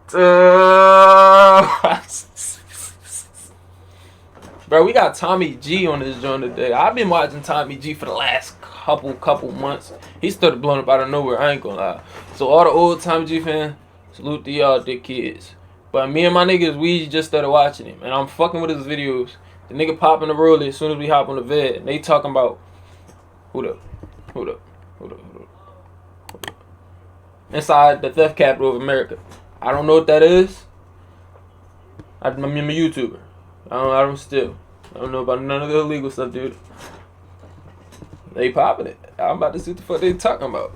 Bro, we got Tommy G on this joint today. I've been watching Tommy G for the last couple months. He started blowing up out of nowhere, I ain't gonna lie. So all the old Tommy G fans, salute to y'all, dick kids. But me and my niggas, we just started watching him. And I'm fucking with his videos. The nigga popping the roller as soon as we hop on the vid. And they talking about, hold up. Inside the theft capital of America. I don't know what that is. I'm a YouTuber. I don't know about none of the illegal stuff, dude. They popping it. I'm about to see what the fuck they talking about.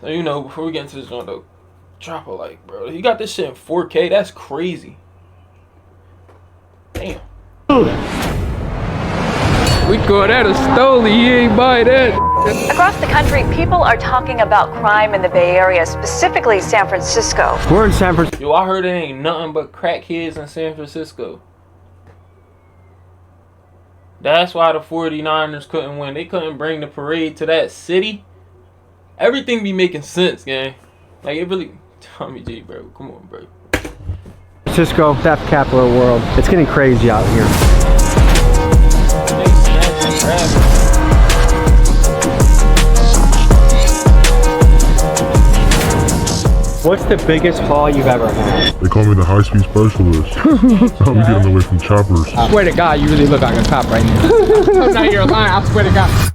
So, you know, before we get into this joint though, drop a like, bro. You got this shit in 4K. That's crazy. Damn. We call that a stoley. He ain't buy that. Across the country, people are talking about crime in the Bay Area, specifically San Francisco. We're in San Francisco. Yo, I heard it ain't nothing but crackheads in San Francisco. That's why the 49ers couldn't win. They couldn't bring the parade to that city. Everything be making sense, gang. Like, it really... Tommy G, bro. Come on, bro. Francisco, theft capital of the world. It's getting crazy out here. What's the biggest haul you've ever had? They call me the high-speed specialist. I'll be getting away from choppers. I swear to God, you really look like a cop right now. I'm not here lying, I swear to God.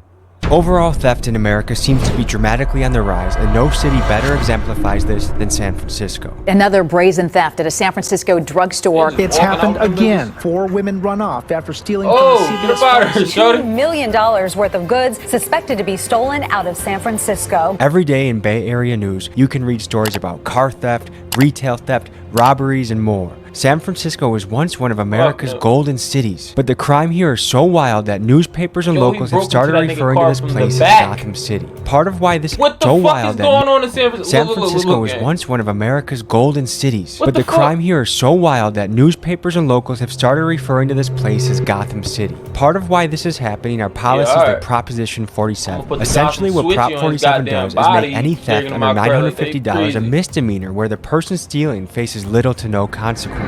Overall theft in America seems to be dramatically on the rise, and no city better exemplifies this than San Francisco. Another brazen theft at a San Francisco drugstore. It's happened again. 4 women run off after stealing $2 million worth of goods suspected to be stolen out of San Francisco. Every day in Bay Area news, you can read stories about car theft, retail theft, robberies, and more. San Francisco was once one of America's golden cities, but the crime here is so wild that newspapers and locals have started referring to this place as Gotham City. Part of why this is so wild that San Francisco was once one of America's golden cities, but the crime here is so wild that newspapers and locals have started referring to this place as Gotham City. Part of why this is happening are policies like Proposition 47. Essentially, what Prop 47 does is make any theft under $950 a misdemeanor where the person stealing faces little to no consequence.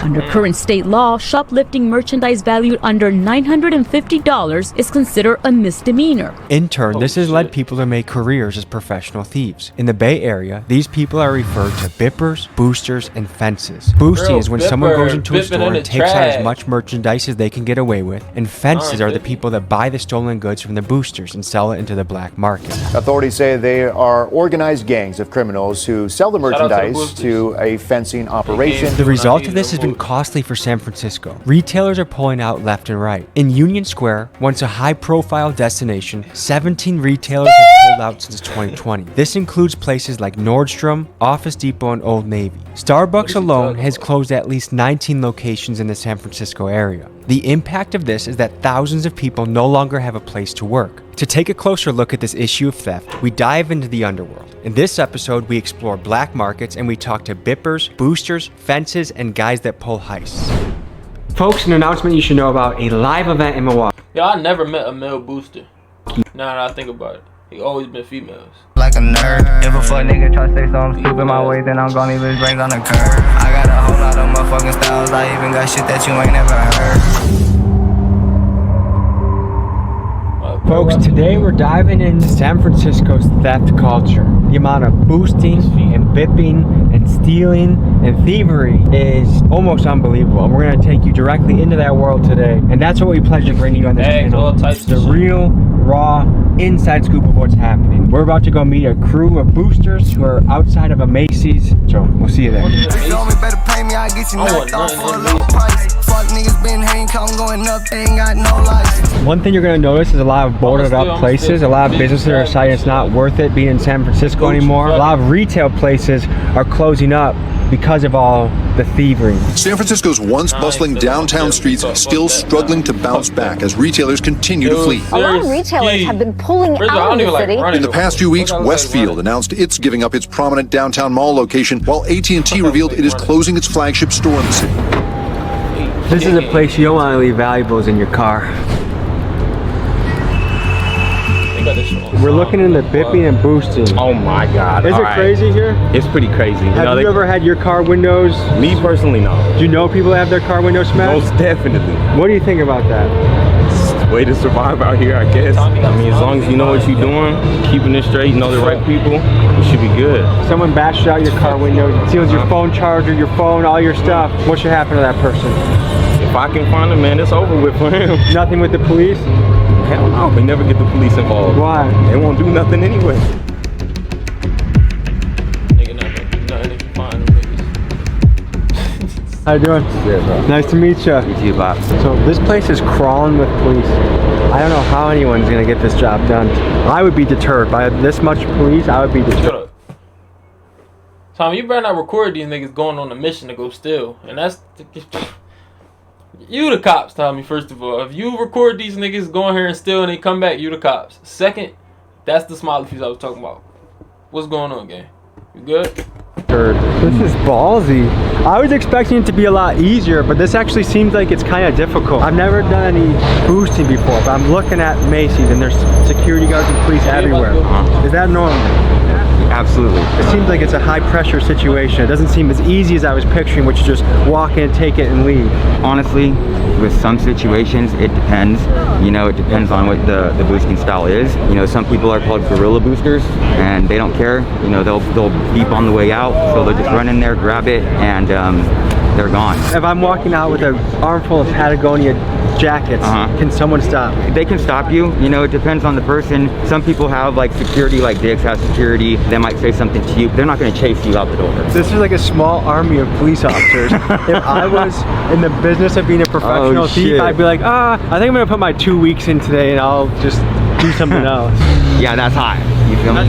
Under current state law, shoplifting merchandise valued under $950 is considered a misdemeanor. In turn, this has led people to make careers as professional thieves. In the Bay Area, these people are referred to bippers, boosters, and fences. Boosting is when someone goes into a store and takes out as much merchandise as they can get away with, and fences are the people that buy the stolen goods from the boosters and sell it into the black market. Authorities say they are organized gangs of criminals who sell the merchandise to a fencing operation. The result of this has been costly for San Francisco. Retailers are pulling out left and right. In Union Square, once a high-profile destination, 17 retailers have pulled out since 2020. This includes places like Nordstrom, Office Depot, and Old Navy. Starbucks alone has closed at least 19 locations in the San Francisco area. The impact of this is that thousands of people no longer have a place to work. To take a closer look at this issue of theft, we dive into the underworld. In this episode, we explore black markets and we talk to bippers, boosters, fences, and guys that pull heists. Folks, an announcement you should know about: a live event in Milwaukee. Yeah, I never met a male booster. Now that I think about it, they always been females. Like a nerd. If a fuck nigga try to say something stupid my way, then I'm gonna leave his brains on the curb. I got a whole lot of motherfucking styles. I even got shit that you ain't never heard. Folks, today we're diving into San Francisco's theft culture. The amount of boosting and bipping and stealing and thievery is almost unbelievable. We're going to take you directly into that world today. And that's what we pleasure bringing you on this channel. The real, raw, inside scoop of what's happening. We're about to go meet a crew of boosters who are outside of a Macy's. So, we'll see you there. One thing you're going to notice is a lot of boarded up places. A lot of businesses are deciding it's not worth it being in San Francisco anymore. A lot of retail places are closing up because of all the thievery. San Francisco's once bustling downtown streets still struggling to bounce back as retailers continue to flee. A lot of retailers have been pulling out of the city. In the past few weeks, Westfield announced it's giving up its prominent downtown mall location, while AT&T revealed it is closing its flagship store in the city. This is a place you don't want to leave valuables in your car. You got this shit on. We're looking in the bipping and boosting. Oh my God. Is it crazy here? It's pretty crazy. Have you ever had your car windows? Me personally, no. Do you know people that have their car windows smashed? Most definitely. What do you think about that? It's the way to survive out here, I guess. I mean, as long as you know what you're doing, keeping it straight, know the right people, you should be good. Someone bashes out your car window, steals your phone charger, your phone, all your stuff. What should happen to that person? If I can find him, man, it's over with for him. Nothing with the police? Hell no, we never get the police involved. Why? They won't do nothing anyway. Nigga not gonna do nothing if you find them niggas. How you doing? Yeah, bro. Nice to meet you. You too, Bob. So this place is crawling with police. I don't know how anyone's gonna get this job done. I would be deterred by this much police. I would be deterred. Shut up. Tommy, you better not record these niggas going on a mission to go steal. And that's... You the cops, Tommy, first of all. If you record these niggas going here and steal and they come back, you the cops. Second, that's the smiley face I was talking about. What's going on, gang? You good? This is ballsy. I was expecting it to be a lot easier, but this actually seems like it's kind of difficult. I've never done any boosting before, but I'm looking at Macy's and there's security guards and police everywhere. Is that normal? Absolutely. It seems like it's a high pressure situation. It doesn't seem as easy as I was picturing, which is just walk in, take it, and leave. Honestly, with some situations, it depends. You know, it depends on what the boosting style is. You know, some people are called guerrilla boosters, and they don't care. You know, they'll beep on the way out, so they'll just run in there, grab it, and they're gone. If I'm walking out with an armful of Patagonia jackets, can someone stop? They can stop you. You know, it depends on the person. Some people have like security, like Dick's has security. They might say something to you, but they're not going to chase you out the door. This is like a small army of police officers. If I was in the business of being a professional thief, I'd be like, I think I'm going to put my 2 weeks in today and I'll just do something else. Yeah, that's high. You feel me?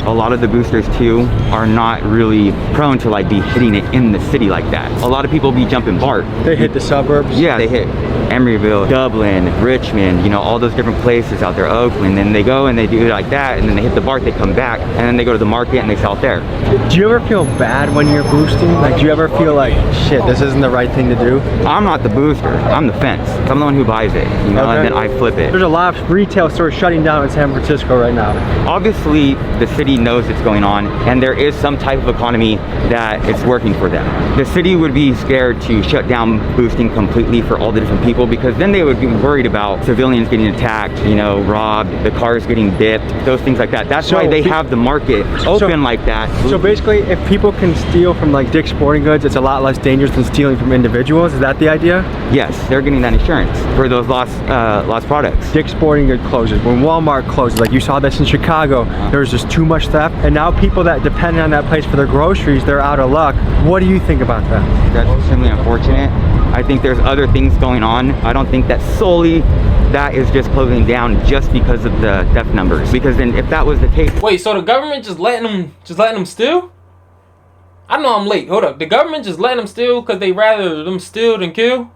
A lot of the boosters too are not really prone to like be hitting it in the city like that. A lot of people be jumping BART. They hit the suburbs? Yeah, they hit Emeryville, Dublin, Richmond, you know, all those different places out there, Oakland. Then they go and they do it like that, and then they hit the BART, they come back, and then they go to the market and they sell it there. Do you ever feel bad when you're boosting? Like, do you ever feel like, shit, this isn't the right thing to do? I'm not the booster, I'm the fence. I'm the one who buys it, you know, and then I flip it. There's a lot of retail stores shutting down in San Francisco right now. Obviously, the city knows it's going on, and there is some type of economy that it's working for them. The city would be scared to shut down boosting completely for all the different people, because then they would be worried about civilians getting attacked, you know, robbed, the cars getting dipped, those things like that. That's why they have the market open like that. So basically, if people can steal from like Dick's Sporting Goods, it's a lot less dangerous than stealing from individuals. Is that the idea? Yes, they're getting that insurance for those lost products. Dick's Sporting Goods closes. When Walmart closes, like you saw this in Chicago, there was just too much theft, and now people that depend on that place for their groceries, they're out of luck. What do you think about that? That's extremely unfortunate. I think there's other things going on. I don't think that solely that is just closing down just because of the theft numbers. Because then if that was the case... Wait, so the government just letting them steal? I know I'm late. Hold up. The government just letting them steal because they rather them steal than kill?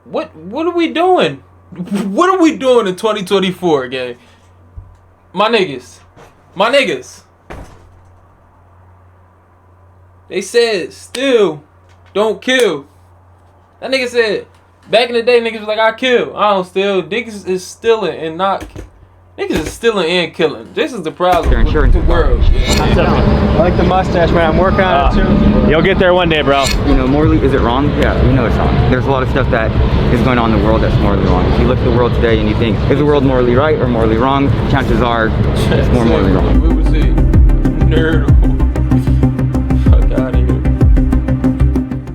What are we doing? What are we doing in 2024, gang? My niggas. They said steal, don't kill. That nigga said, back in the day, niggas was like, I kill, I don't steal. Niggas is stealing and not... Niggas is stealing and killing. This is the problem with the world. I like the mustache, man. I'm working on it too. You'll get there one day, bro. You know, morally, is it wrong? Yeah, we know it's wrong. There's a lot of stuff that is going on in the world that's morally wrong. If you look at the world today and you think, is the world morally right or morally wrong? Chances are, it's more morally wrong. We would say, nerd. Fuck out of here.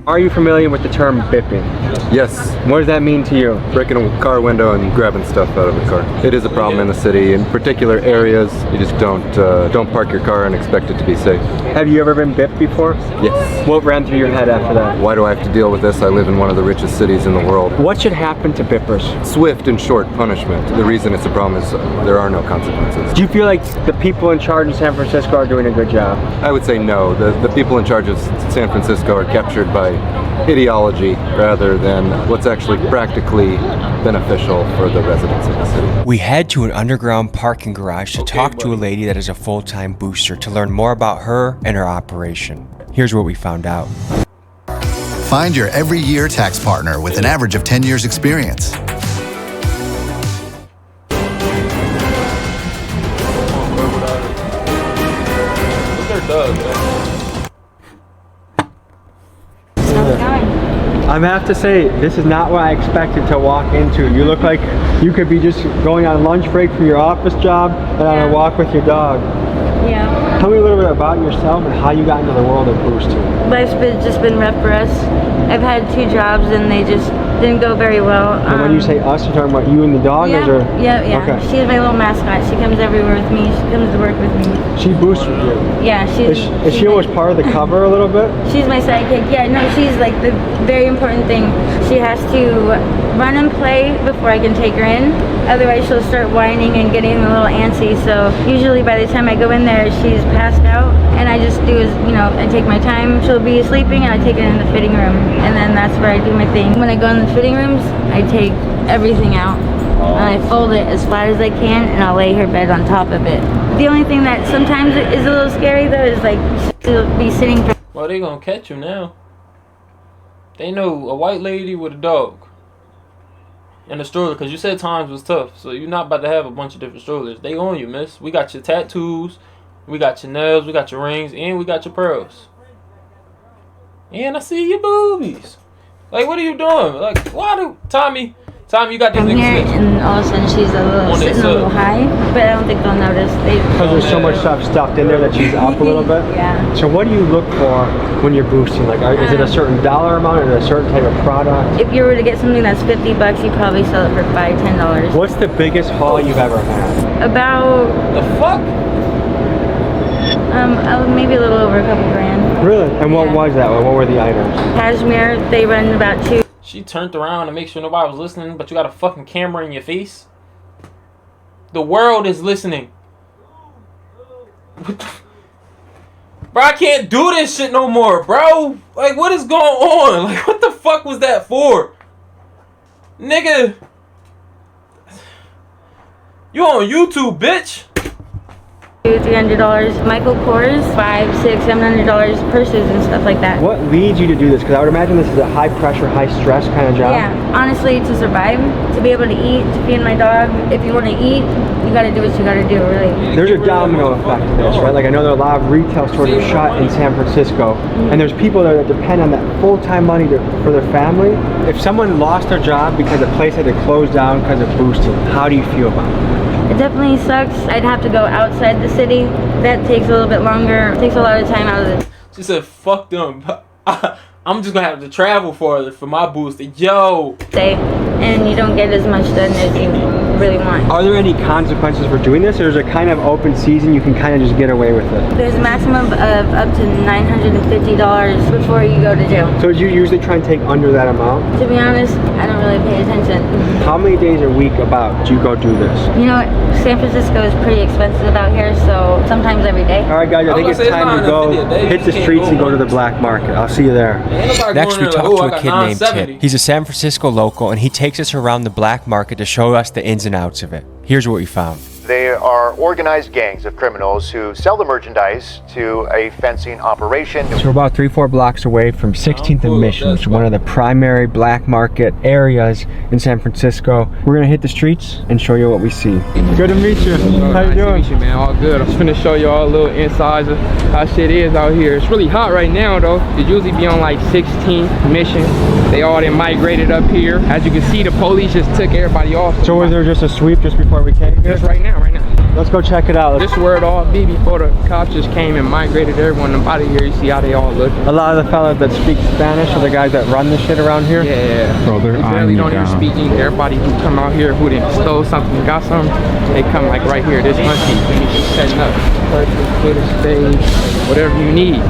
Are you familiar with the term bipping? Yes. What does that mean to you? Breaking a car window and grabbing stuff out of the car. It is a problem in the city. In particular areas, you just don't park your car and expect it to be safe. Have you ever been bipped before? Yes. What ran through your head after that? Why do I have to deal with this? I live in one of the richest cities in the world. What should happen to bippers? Swift and short punishment. The reason it's a problem is there are no consequences. Do you feel like the people in charge in San Francisco are doing a good job? I would say no. The people in charge of San Francisco are captured by ideology rather than what's actually practically beneficial for the residents of the city. We head to an underground parking garage to talk to a lady that is a full-time booster to learn more about her and her operation. Here's what we found out. Find your every year tax partner with an average of 10 years experience. up, I have to say, this is not what I expected to walk into. You look like you could be just going on lunch break from your office job and on a walk with your dog. Yeah. Tell me a little bit about yourself and how you got into the world of boosting. Life's just been rough for us. I've had 2 jobs and they just didn't go very well. And when you say us, you're talking about you and the dog? Yeah, or? yeah. Okay. She's my little mascot. She comes everywhere with me. She comes to work with me. She boosts with you? Yeah, Is she almost part of the cover a little bit? She's my sidekick. Yeah, no, she's like the very important thing. She has to run and play before I can take her in. Otherwise, she'll start whining and getting a little antsy. So usually by the time I go in there, she's passed out. And I just do is, I take my time. She'll be sleeping and I take her in the fitting room. And then that's where I do my thing. When I go in the fitting rooms, I take everything out. And I fold it as flat as I can and I'll lay her bed on top of it. The only thing that sometimes is a little scary though is like she'll be sitting for... Well, they gonna catch you now. They know a white lady with a dog and a stroller, because you said times was tough, so you're not about to have a bunch of different strollers. They on you, miss. We got your tattoos, we got your nails, we got your rings, and we got your pearls. And I see your boobies. Like, what are you doing? Like, why do Tommy, you got these I'm here, niggas and all of a sudden she's sitting a little high, but I don't think they'll notice. Because there's so much stuff stuffed in there that she's up a little bit? Yeah. So what do you look for when you're boosting? Like, is it a certain dollar amount or a certain type of product? If you were to get something that's $50, you probably sell it for $5, $10. What's the biggest haul you've ever had? About... The fuck? Maybe a little over a couple grand. Really? And what was that? What were the items? Cashmere, they run about $2. She turned around to make sure nobody was listening, but you got a fucking camera in your face. The world is listening. Bro, I can't do this shit no more, bro. Like, what is going on? Like, what the fuck was that for? Nigga. You on YouTube, bitch. $300. Michael Kors, $500, $600, $700 purses and stuff like that. What leads you to do this? Because I would imagine this is a high pressure, high stress kind of job. Yeah, honestly, to survive, to be able to eat, to feed my dog. If you want to eat, you got to do what you got to do, really. There's a domino effect to this, right? Like, I know there are a lot of retail stores that are shut in San Francisco, and there's people there that depend on that full-time money for their family. If someone lost their job because a place had to close down because of boosting, how do you feel about it? It definitely sucks. I'd have to go outside the city. That takes a little bit longer. It takes a lot of time out of it. She said, fuck them. I'm just gonna have to travel for my booster. Yo. And you don't get as much done as you really want. Are there any consequences for doing this, or is it kind of open season, you can kind of just get away with it? There's a maximum of up to $950 before you go to jail. So do you usually try and take under that amount? To be honest, I don't really pay attention. How many days a week about do you go do this? You know what? San Francisco is pretty expensive out here, so sometimes every day. All right, guys, I think it's time to go hit the streets and go to the black market. I'll see you there. Next, we talk to a kid named Tim. He's a San Francisco local, and he takes us around the black market to show us the ins and outs of it. Here's what we found. They are organized gangs of criminals who sell the merchandise to a fencing operation. So we're about 3-4 blocks away from 16th and Mission, which is one of the primary black market areas in San Francisco. We're gonna hit the streets and show you what we see. Good to meet you. How you doing? Nice to meet you, man. All good. I'm just gonna show y'all a little insides of how shit is out here. It's really hot right now, though. It usually be on like 16th Mission. They all then migrated up here. As you can see, the police just took everybody off. So was there just a sweep just before we came here? Just right now. Let's go check it out. This is where it all be before the cops just came and migrated everyone up out of here. You see how they all look. A lot of the fellas that speak Spanish are the guys that run the shit around here? Yeah. Bro, they barely don't even speak English. Everybody who come out here who didn't stole something, got something, they come like right here. This must be setting up. Twitter stage, whatever you need.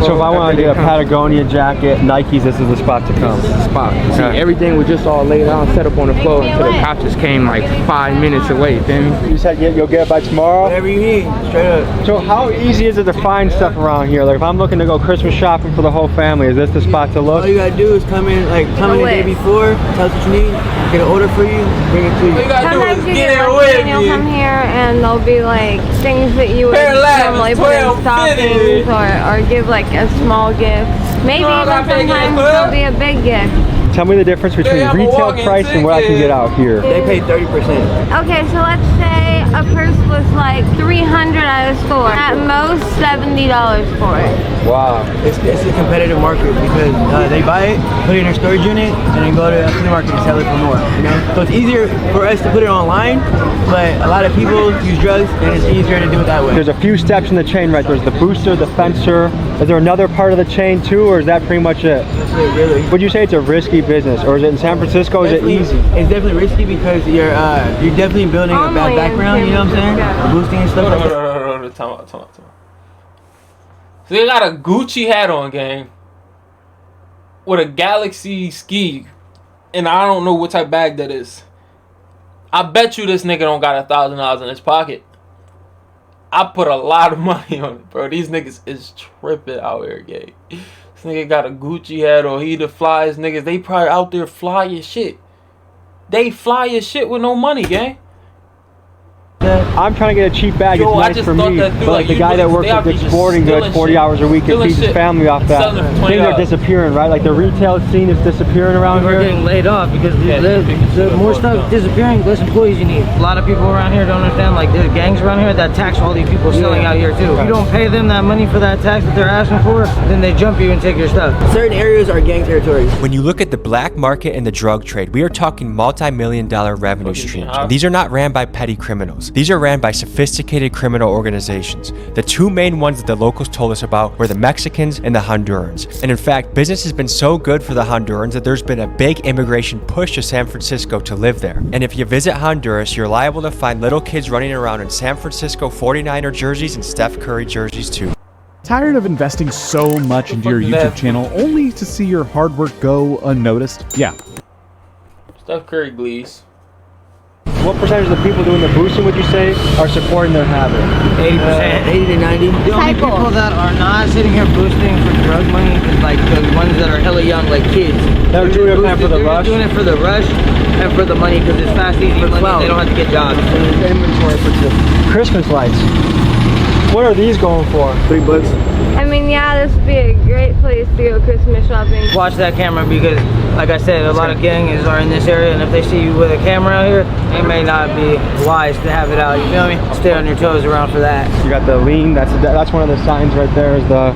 So if I want to get a Patagonia jacket, Nikes, this is the spot to come. This is the spot. See, everything was just all laid out, set up on the floor until the cops just came like 5 minutes away. Then you said you'll get it by tomorrow? Whatever you need, straight up. So how easy is it to find stuff around here? Like if I'm looking to go Christmas shopping for the whole family, is this the spot to look? All you gotta do is come in the day before, tell us what you need, get an order for you, bring it to you. All you gotta do is get in with me. You'll come here and there'll be like things that you would normally put in stockings or give like a small gift. Maybe even sometimes there'll be a big gift. Tell me the difference between retail price and what I can get out here. They pay 30%. Okay, so let's say a purse was like $300 at a store. At most $70 for it. Wow. It's a competitive market because they buy it, put it in their storage unit, and then go to the flea market and sell it for more. You know? So it's easier for us to put it online, but a lot of people use drugs and it's easier to do it that way. There's a few steps in the chain, right? There's the booster, the fencer. Is there another part of the chain too, or is that pretty much it? That's it, really. Would you say it's a risky business, or is it in San Francisco? Is it easy? It's definitely risky because you're definitely building a bad background, you know what I'm saying? Boosting and stuff like that. Time out. So they got a Gucci hat on, gang, with a Galaxy ski, and I don't know what type of bag that is. I bet you this nigga don't got $1,000 in his pocket. I put a lot of money on it, bro. These niggas is tripping out here, gang. This nigga got a Gucci hat on. He the flyest niggas. They probably out there fly as shit. They fly as shit with no money, gang. I'm trying to get a cheap bag. Yo, it's nice for me, but like the guy that works at Dick's Sporting Goods 40 hours a week and feeds his family off that, things are disappearing, right? Like the retail scene is disappearing around here. We're getting laid off because the more stuff disappearing, less employees you need. A lot of people around here don't understand, like there's gangs around here that tax all these people selling out here too. If you don't pay them that money for that tax that they're asking for, then they jump you and take your stuff. Certain areas are gang territories. When you look at the black market and the drug trade, we are talking multi-million-dollar revenue streams. And these are not ran by petty criminals. These are ran by sophisticated criminal organizations. The two main ones that the locals told us about were the Mexicans and the Hondurans. And in fact, business has been so good for the Hondurans that there's been a big immigration push to San Francisco to live there. And if you visit Honduras, you're liable to find little kids running around in San Francisco 49er jerseys and Steph Curry jerseys too. Tired of investing so much into your YouTube channel only to see your hard work go unnoticed? Yeah. Steph Curry glees. What percentage of the people doing the boosting would you say are supporting their habit? 80%, 80 to 90. The only people that are not sitting here boosting for drug money is like the ones that are hella young, like kids. They're doing it for the rush. They're doing it for the rush and for the money because it's fast, easy money. They don't have to get jobs. Inventory for the Christmas lights. What are these going for? $3. I mean, yeah, this would be a great place to go Christmas shopping. Watch that camera because, like I said, a lot of gangs are in this area, and if they see you with a camera out here, it may not be wise to have it out. You feel me? Stay on your toes around for that. You got the lean. That's one of the signs right there. Is the.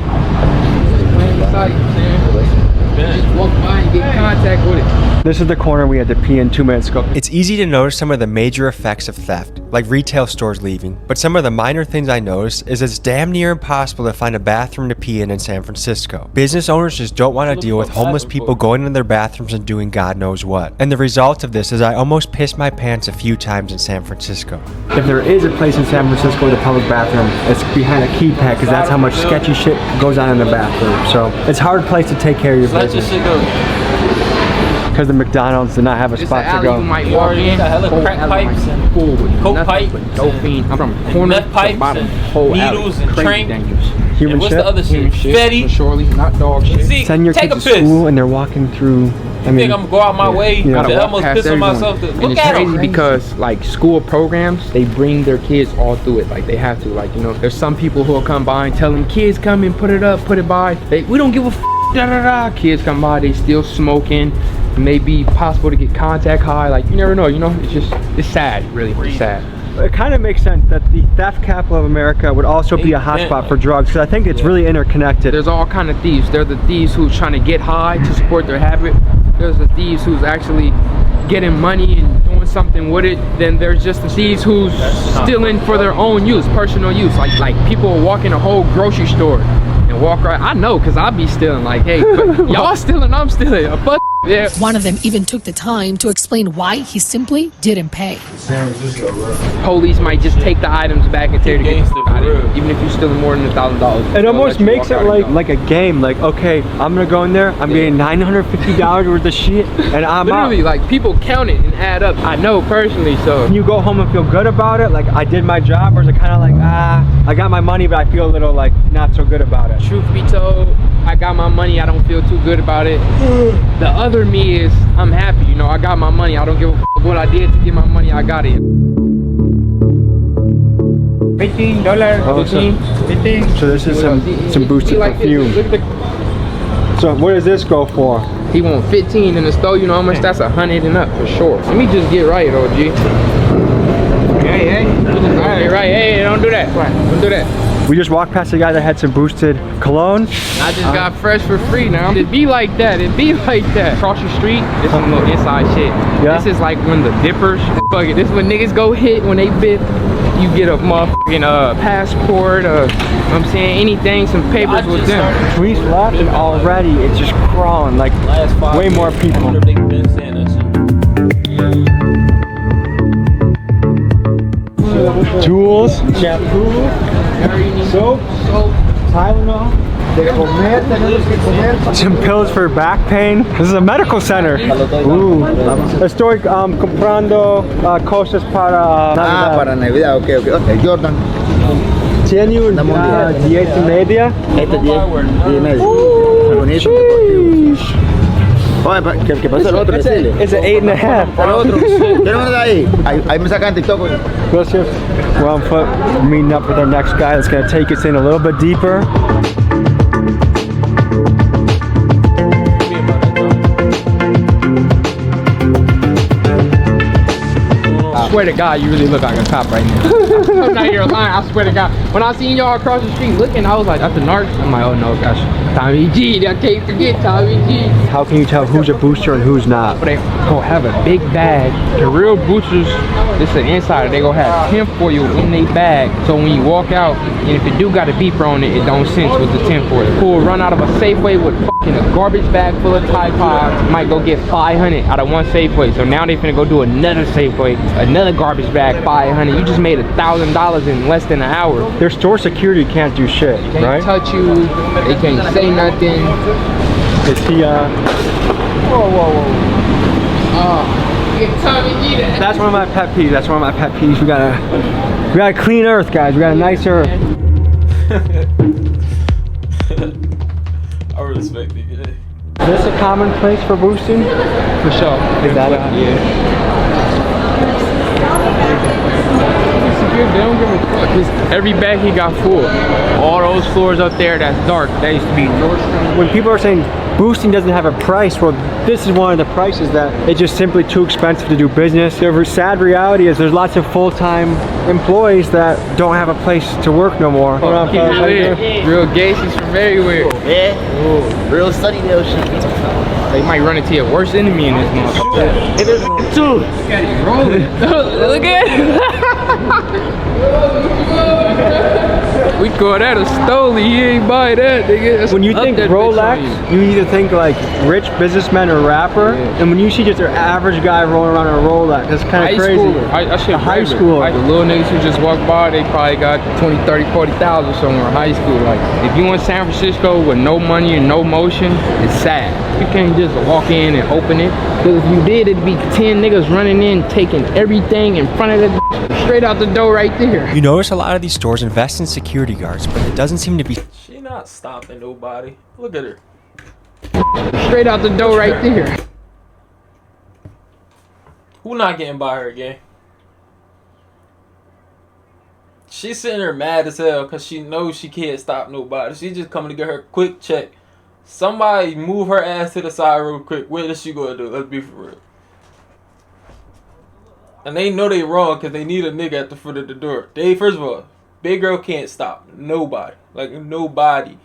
Just walk by and get in contact with it. This is the corner we had to pee in 2 minutes ago. It's easy to notice some of the major effects of theft, like retail stores leaving, but some of the minor things I noticed is it's damn near impossible to find a bathroom to pee in San Francisco. Business owners just don't want to deal with homeless people going in their bathrooms and doing God knows what. And the result of this is I almost pissed my pants a few times in San Francisco. If there is a place in San Francisco with a public bathroom, it's behind a keypad because that's how much sketchy shit goes on in the bathroom. So it's a hard place to take care of your business. Because the McDonald's did not have a spot to go. You might walk in, crack pipes, coke pipe, I'm from corner meth pipes, bottom, whole needles and train. Human what's shit? the other shit? Fetty. Surely, not dog shit. See, Send your take kids a to piss. school and they're walking through. You think I'm gonna go out my way to almost piss on myself? Look at them. Because like school programs, they bring their kids all through it. Like they have to. Like, you know, there's some people who will come by and tell them, kids come and put it up, put it by. We don't give a f. Da, da, da. Kids come by, they still smoking. It may be possible to get contact high. Like you never know. You know, it's sad. Really, it's sad. It kind of makes sense that the theft capital of America would also be a hotspot for drugs, because I think it's really interconnected. There's all kind of thieves. There's the thieves who's trying to get high to support their habit. There's the thieves who's actually getting money and doing something with it. Then there's just the thieves who's stealing for their own use, personal use. Like people walk in a whole grocery store and walk right. I know, cause I'll be stealing. Like, hey, but y'all stealing, I'm stealing. Yeah. One of them even took the time to explain why he simply didn't pay. Police might just take the items back and tear the gates out of it, even if you're stealing more than $1,000. It almost makes it like a game. Like, okay, I'm gonna go in there, I'm getting $950 worth of shit, and I'm literally out. Like people count it and add up. I know personally, so you go home and feel good about it, like I did my job, or is it kind of like, I got my money, but I feel a little like not so good about it? Truth be told, I got my money, I don't feel too good about it. The other me is, I'm happy, you know, I got my money, I don't give a f what I did to get my money, I got it. $15, oh, 15. So this is some boosted perfume. So what does this go for? He want 15 in the store, you know how much? That's 100 and up for sure. Let me just get right, OG. Hey. Right. Hey, don't do that. Don't do that. We just walked past a guy that had some boosted cologne. I just got fresh for free now. It be like that. Across the street, this some little inside shit. Yeah. This is like when the dippers, fuck it. This is when niggas go hit when they bip. You get a motherfucking passport, I'm saying anything, some papers with them. We left and already it's just crawling like way more people. Tools, shampoo, soap, Tylenol. Some pills for back pain. This is a medical center. Ooh. Estoy comprando cosas para Navidad. Para Navidad, ok. Jordan. ¿Tiene una 10:30? Este 10:30. Bonito, oye, ¿qué pasa el otro? It's an 8.5. El otro. ¿Qué no me da ahí? Ahí me sacan TikTok. We're on foot, meeting up with our next guy that's going to take us in a little bit deeper. I swear to God, you really look like a cop right now. I'm not here lying, I swear to God. When I seen y'all across the street looking, I was like, that's the narcs. I'm like, oh no, gosh, Tommy G, I can't forget Tommy G. How can you tell who's a booster and who's not? They gonna have a big bag. The real boosters, this is an insider, they gonna have tinfoil in their bag. So when you walk out, and if it do got a beeper on it, it don't sense with the tinfoil. Who'll run out of a Safeway with fucking a garbage bag full of Tide Pods, might go get 500 out of one Safeway. So now they finna go do another Safeway, another garbage bag, 500. You just made $1,000 in less than an hour. Their store security can't do shit, They right? can't touch you, they can't say nothing. Is he, Whoa. Tommy G that. That's one of my pet peeves. We got a clean earth, guys. We got a nice earth. I respect it. Is this a common place for boosting? For sure. Is that it? Yeah. They don't give a fuck. Every bag he got full. All those floors up there that's dark, that used to be Nordstrom. When people are saying boosting doesn't have a price, well, this is one of the prices that it's just simply too expensive to do business. The sad reality is there's lots of full-time employees that don't have a place to work no more. Real gangsters from everywhere. Yeah. Real sunny little shit. They might run into your worst enemy in this motherfucker. It is too. Rolling. Look at it. We call that a stoley. He ain't buy that, nigga. That's when you think Rolex, you either think like rich businessman or rapper, and when you see just an average guy rolling around in a Rolex, that's kind of crazy. I should high school. Like the little niggas who just walk by, they probably got 20, 30, 40,000 somewhere in high school. Like if you in San Francisco with no money and no motion, it's sad. You can't just walk in and open it. Because if you did, it'd be 10 niggas running in, taking everything in front of the straight out the door right there. You notice a lot of these stores invest in security guards, but it doesn't seem to be. She not stopping nobody. Look at her. Straight out the door right there. Who not getting by her again? She's sitting there mad as hell because she knows she can't stop nobody. She just coming to get her quick check. Somebody move her ass to the side real quick. What is she gonna do? Let's be for real. And they know they wrong because they need a nigga at the foot of the door. First of all, big girl can't stop nobody. Like nobody.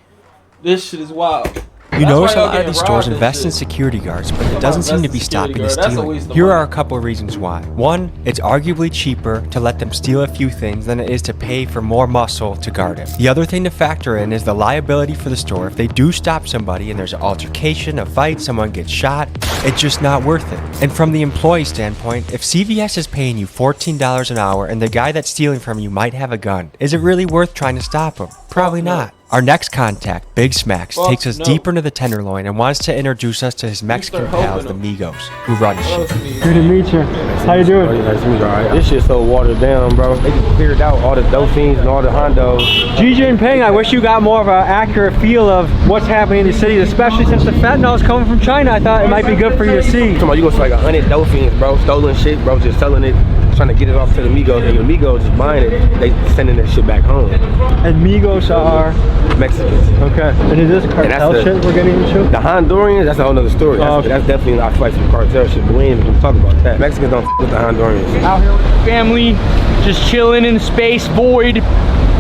This shit is wild. You notice a lot of these stores invest in security guards, but it doesn't seem to be stopping the stealing. Here are a couple of reasons why. One, it's arguably cheaper to let them steal a few things than it is to pay for more muscle to guard it. The other thing to factor in is the liability for the store. If they do stop somebody and there's an altercation, a fight, someone gets shot, it's just not worth it. And from the employee standpoint, if CVS is paying you $14 an hour and the guy that's stealing from you might have a gun, is it really worth trying to stop him? Probably not. Our next contact, Big Smacks, takes us deeper into the Tenderloin and wants to introduce us to his Mexican pals, the Migos, who run shit. Good to meet you. How you doing? Nice to meet you. Alright. This shit's so watered down, bro. They just cleared out all the Dolphins and all the Hondos. Xi Jinping, I wish you got more of an accurate feel of what's happening in the cities, especially since the fentanyl is coming from China. I thought it might be good for you to see. Come on, you gonna see like 100 Dolphins, bro, stolen shit, bro, just selling it trying to get it off to the Migos, and the Migos just buying it, they sending that shit back home. And Migos are Mexicans. Okay. And is this cartel shit we're getting into? The Hondurians, that's a whole nother story. That's definitely, I feel like some cartel shit, but we ain't even gonna talk about that. Mexicans don't f with the Hondurians. Out here with the family, just chilling in space, void,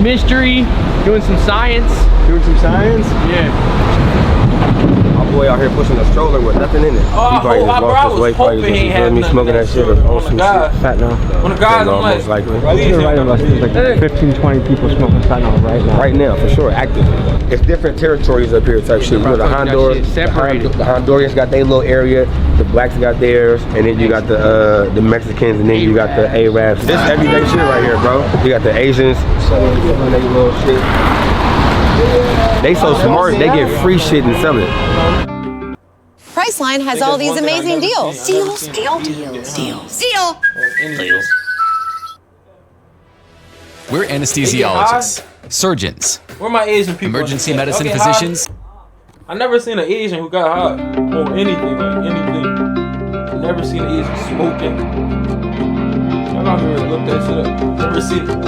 mystery, doing some science. Doing some science? Yeah. My boy out here pushing a stroller with nothing in it. Oh, he probably just lost his weight, probably just me smoking that shit on some shit. Fentanyl. When the guys, I'm most likely. There's like 15, 20 people smoking fentanyl right now. Right now, for sure, actively. It's different territories up here type shit. You know, the Hondurians got their little area, the blacks got theirs, and then you got the Mexicans, and then you got the Arabs. This everyday shit right here, bro. You got the Asians selling their little shit. They so smart, they get free shit and sell it. Priceline has all these amazing deals. Deals. We're anesthesiologists, surgeons, Where my Asian people? emergency medicine Okay, physicians. I never seen an Asian who got high or anything, like anything. I never seen an Asian smoking. I gotta look that shit up.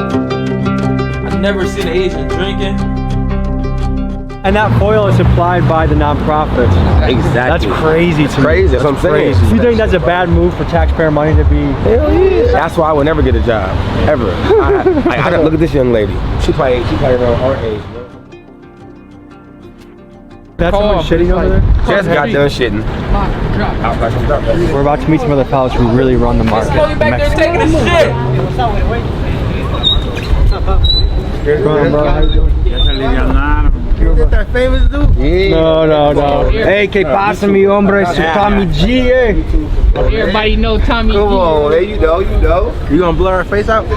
I never seen an Asian drinking. And that foil is supplied by the nonprofits. Exactly. That's crazy. That's crazy. That's what I'm saying. Do you think that's a bad move for taxpayer money to be? Hell yeah. That's why I would never get a job, ever. I look at this young lady. She probably around our age. That's someone shitting over there? Just got done shitting. We're about to meet some other fellas who really run the market. Back there taking a shit. You get that famous dude? Yeah. No. Hey, que pasa mi hombre? It's Tommy G, eh? Everybody know Tommy G. Come on, there you know. You gonna blur our face out?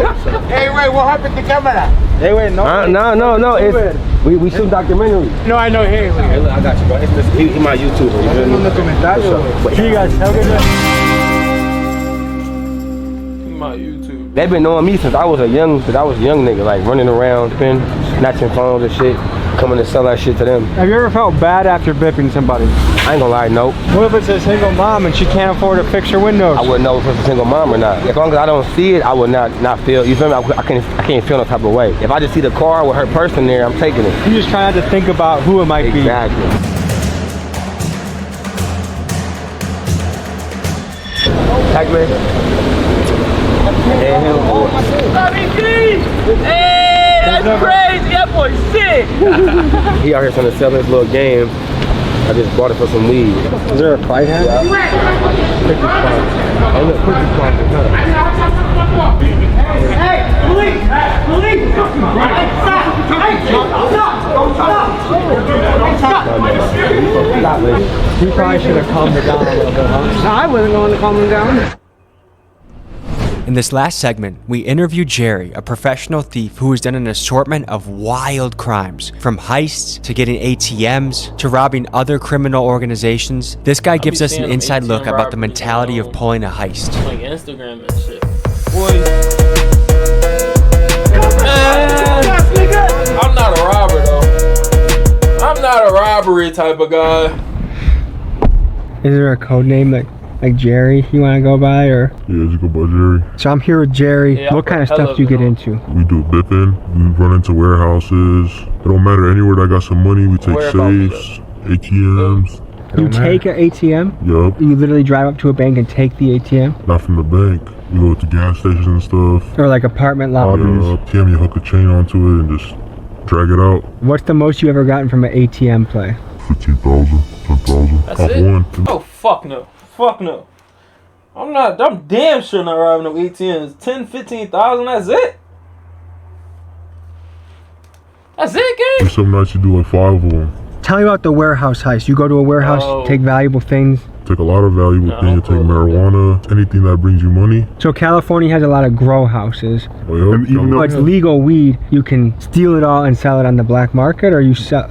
Hey, wait, what happened to camera? Hey, wait, no. No. We shoot documentary. No, I know. Hey, look, I got you, bro. He my YouTuber. You feel me? See you guys. Have a good day. My YouTube. They've been knowing me since I was a young nigga, like running around, snatching phones and shit, coming to sell that shit to them. Have you ever felt bad after bipping somebody? I ain't gonna lie, nope. What if it's a single mom and she can't afford to fix her windows? I wouldn't know if it's a single mom or not. As long as I don't see it, I would not feel, you feel me? I can't feel no type of way. If I just see the car with her purse in there, I'm taking it. You just try not to think about who it might be. Exactly. Pac-Man. Tommy G! Hey, that's crazy. That boy's sick. He out here trying to sell his little game. I just bought it for some weed. Is there a fight hat? Yeah. Oh, look, cookie sponsor. Hey, police! He probably should have calmed her down a little bit, huh? I wasn't going to calm him down. In this last segment, we interview Jerry, a professional thief who has done an assortment of wild crimes, from heists to getting ATMs to robbing other criminal organizations. This guy gives us an inside look about the mentality of pulling a heist. Like Instagram and shit. I'm not a robber though. I'm not a robbery type of guy. Is there a code name like Jerry you want to go by, or? Yeah, just go by Jerry. So I'm here with Jerry. Yeah, what kind of stuff do you get into? We do bipping, we run into warehouses. It don't matter, anywhere that got some money, we take safes, ATMs. You take an ATM? Yup. You literally drive up to a bank and take the ATM? Not from the bank. We go to gas stations and stuff. Or like apartment lobbies? ATM, you hook a chain onto it and just drag it out. What's the most you ever gotten from an ATM play? 15,000, 10,000. That's it? One. Oh, fuck no. Fuck no. I'm damn sure not robbing no ATMs. 10, 15,000, that's it? That's it, gang? Some nights you do like 5 of them. Tell me about the warehouse heist. You go to a warehouse, take valuable things. Take a lot of valuable things. Take marijuana, anything that brings you money. So California has a lot of grow houses. Oh, yeah. And even though it's legal weed, you can steal it all and sell it on the black market, or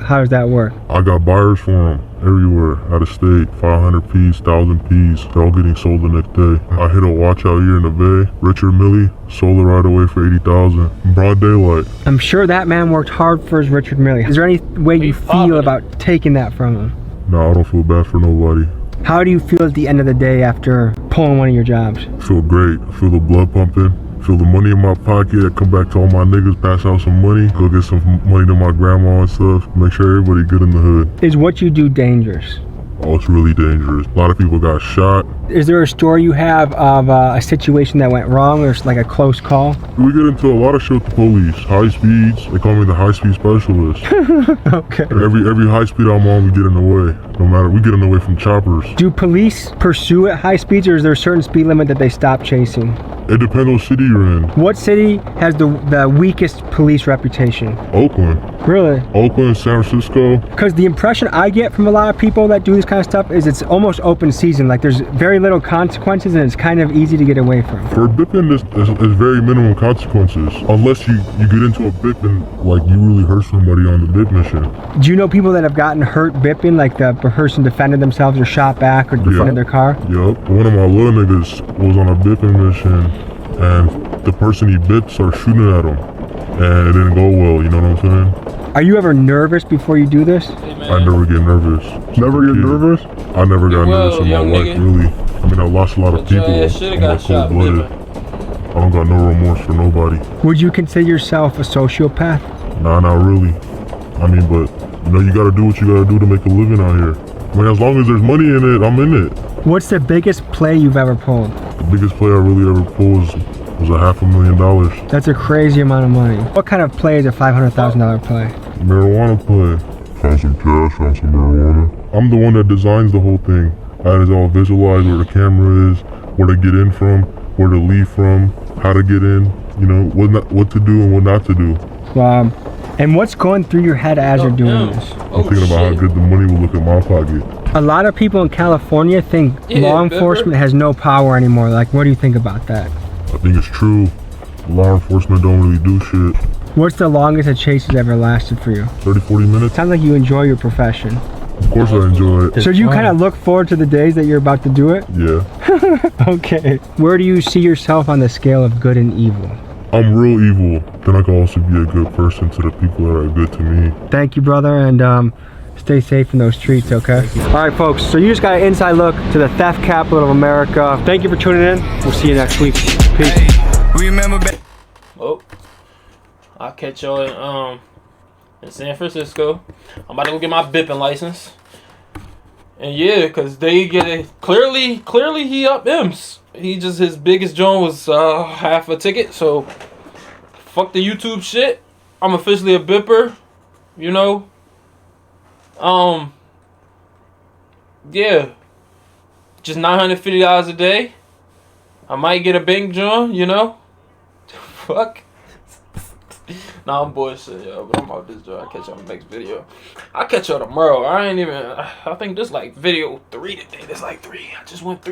how does that work? I got buyers for them everywhere, out of state. 500 piece, 1,000 piece. They're all getting sold the next day. I hit a watch out here in the Bay. Richard Milley sold it right away for 80,000. Broad daylight. I'm sure that man worked hard for his Richard Milley. Is there any way you feel about taking that from him? No, I don't feel bad for nobody. How do you feel at the end of the day after pulling one of your jobs? Feel great. I feel the blood pumping. Feel the money in my pocket. I come back to all my niggas, pass out some money, go get some money to my grandma and stuff. Make sure everybody good in the hood. Is what you do dangerous? Oh, it's really dangerous. A lot of people got shot. Is there a story you have of a situation that went wrong or like a close call? We get into a lot of shit with the police. High speeds. They call me the high speed specialist. Okay. Every high speed I'm on, we get in the way. No matter, we get in the way from choppers. Do police pursue at high speeds, or is there a certain speed limit that they stop chasing? It depends what city you're in. What city has the weakest police reputation? Oakland. Really? Oakland, San Francisco. Because the impression I get from a lot of people that do this kind of stuff is it's almost open season. Like there's very little consequences and it's kind of easy to get away from. For bipping, there's very minimum consequences. Unless you get into a bipping, like you really hurt somebody on the bip mission. Do you know people that have gotten hurt bipping, like the person defended themselves or shot back or defended their car? Yup. One of my little niggas was on a bipping mission and the person he bipped started shooting at him. And it didn't go well, you know what I'm saying? Are you ever nervous before you do this? I never get nervous. Never get nervous? I never got nervous in my life, really. I mean, I lost a lot of people. I'm like cold-blooded. I don't got no remorse for nobody. Would you consider yourself a sociopath? Nah, not really. I mean, but, you know, you gotta do what you gotta do to make a living out here. I mean, as long as there's money in it, I'm in it. What's the biggest play you've ever pulled? The biggest play I really ever pulled was $500,000. That's a crazy amount of money. What kind of play is a $500,000 play? Marijuana play. Found some cash, found some marijuana. I'm the one that designs the whole thing. I had it all visualized where the camera is, where to get in from, where to leave from, how to get in, you know, what to do and what not to do. Wow. And what's going through your head as you're doing this? I'm thinking about how good the money will look in my pocket. A lot of people in California think law enforcement has no power anymore. Like, what do you think about that? I think it's true. Law enforcement don't really do shit. What's the longest a chase has ever lasted for you? 30, 40 minutes. Sounds like you enjoy your profession. Of course I enjoy it. So you kind of look forward to the days that you're about to do it? Yeah. Okay. Where do you see yourself on the scale of good and evil? I'm real evil. Then I can also be a good person to the people that are good to me. Thank you, brother, and stay safe in those streets, okay? All right, folks, so you just got an inside look to the theft capital of America. Thank you for tuning in. We'll see you next week. Peace. Oh, I'll catch y'all in San Francisco. I'm about to go get my bipping license. And yeah, cause they get it clearly he up M's. He just, his biggest joint was half a ticket. So fuck the YouTube shit. I'm officially a bipper, you know. Yeah, just $950 a day. I might get a bank joint, you know. Fuck. Nah, I'm bullshit, yo, but I'm out this joint. I'll catch y'all in the next video. I'll catch y'all tomorrow. I think this like video 3 today. This like 3. I just went 3.